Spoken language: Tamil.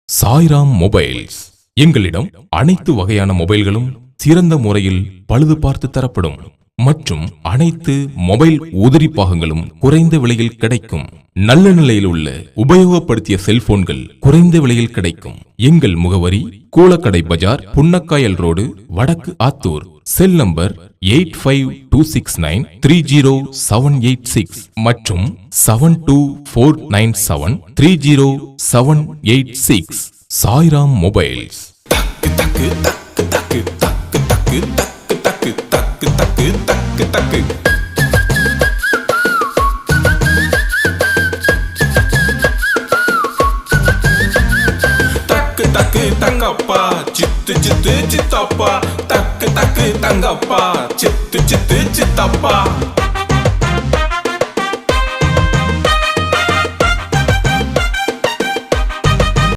சாய்ராம் மொபைல்ஸ். எங்களிடம் அனைத்து வகையான மொபைல்களும் சிறந்த முறையில் பழுது பார்த்து தரப்படும் மற்றும் அனைத்து மொபைல் உதிரி பாகங்களும் குறைந்த விலையில் கிடைக்கும். நல்ல நிலையில் உள்ள உபயோகப்படுத்திய செல்போன்கள் குறைந்த விலையில் கிடைக்கும். எங்கள் முகவரி கூலக்கடை பஜார், புன்னக்காயல் ரோடு, வடக்கு ஆத்தூர். செல் நம்பர் 8526930786 மற்றும் 7249730786. சாய்ராம் மொபைல்ஸ். தங்கப்பா சித்து சித்து சித்தப்பா, தக்கு தக்கு தங்கப்பா சித்து சித்து சித்தப்பா.